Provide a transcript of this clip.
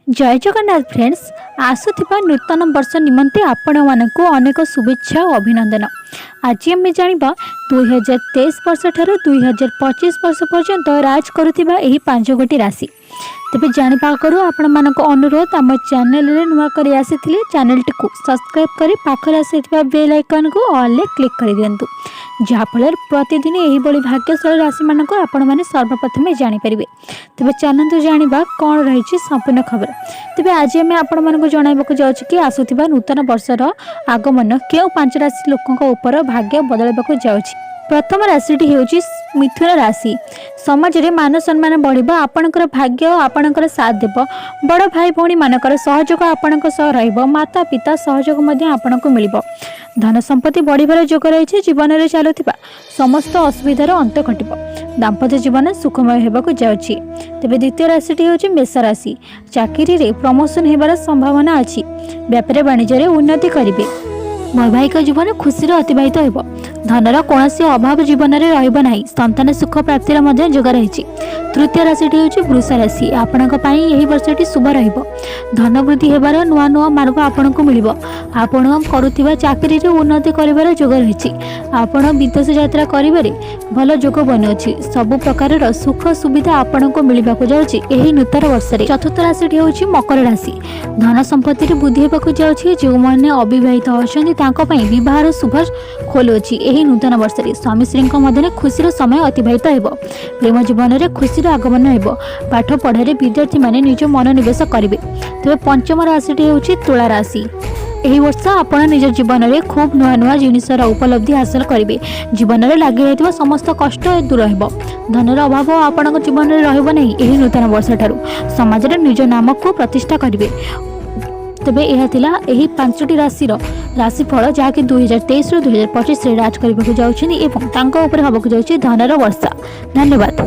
जय जगन्नाथ फ्रेंड्स। आसुथिबा नूतन वर्ष निमंते आपण मानक अनेक शुभेच्छा और अभिनंदन। आज आम जाना 2023 वर्ष ठारू 2025 वर्ष पर्यंत राज करुथिबा एही 5 गोटी राशि। तेबे जानिबा करू आपण मानक अनुरोध आम चैनल रे नुआ करी आसीथिले चैनल टी सब्सक्राइब करी पाखरे आसीथिबा बेल आइकन को ऑल ले क्लिक करि दियंतु, जहाँफल प्रतिदिन यही भाग्यशाली राशि मानक आपण माने सर्वप्रथमे जानि परिबे। तेबे चलंतु जानिबा कौन रही संपूर्ण खबर। तेबे आज आम आपण मानक जणाइबाकू जाउछि कि आसुथिबा नूतन वर्षर आगमन केउ 5 राशि लोकंक ऊपर भाग्य बदलबाकू जाउछि। प्रथम राशिटी हेउछि मिथुन राशि। समाज रे मान सम्मान बढ़िबा, आपणकर भाग्य आपणकर साथ देब, बड़ भाई भौणी मानकर सहयोग आपणक सह रहइबो, माता पिता सहयोग मध्ये आपणक मिलिबो। धन संपत्ति बढ़िबार जोग रही। जीवन में चलुथिबा समस्त असुविधार अंत घटिबो। दाम्पत्य जीवन सुखमय हेबाकू जाउछि। तेबे द्वितीय राशिटी हेउछि मेष राशि। चाकरी रे प्रमोशन हेबार संभावना अछि। व्यापार वाणिज्य रे उन्नति करिवे। वैवाहिक जीवन खुशी अतिबाहित हो। धनर कौन अभाव जीवन में रहिबो नाही। संतान सुख प्राप्तिर मध्य जोग रही। तृतीय राशिटी हेउछि वृष राशि। आपणक पई एही वर्षटी शुभ रहिबो। धन वृद्धि हेबार नुआ नुआ मार्ग आपणको मिलिबो। आपण करुथिबा चाकरी रे उन्नति करिवार जोग रही। आपण विदेश यात्रा करिबारे भल जोग बनउछि। सब प्रकार सुख सुविधा आपणको मिलिबाकू जाउछि एही नूतन वर्ष रे। चतुर्थ राशिटी हेउछि मकर राशि। धन संपत्ति रे वृद्धि हेबाकू जाउछि। जो माने अविवाहित अछन्ति तांको पई विवाहर शुभ खोलुछि एही नूतन वर्ष रे। स्वामी स्त्री मध्य खुशीर समय अतिबाहित हेबो। प्रेम जीवन में खुशीर आगमन हेबो। पाठ पढ़ारे विद्यार्थी माने निज मनोनिवेश करिवे। तेबे पंचम राशिटी हेउछि तुला राशि। एही वर्ष आपण निज जीवन में खूब नुआ नुआ जिनिसर उपलब्धि हासिल करेंगे। जीवन में लगी रही समस्त कष्ट दूर हो। धनर अभाव आपण जीवन में रहिबो नहीं। एही नूतन वर्ष ठारू समाज रे निज नाम को प्रतिष्ठा करेंगे। तेबे यह थिला एही 5टी राशि राशिफल जहाँकि 2023 ରୁ 2025 रे राज करबाकू जाउछिनी एवं तांको ऊपर हबकू जाउछि धनर वर्षा। धन्यवाद।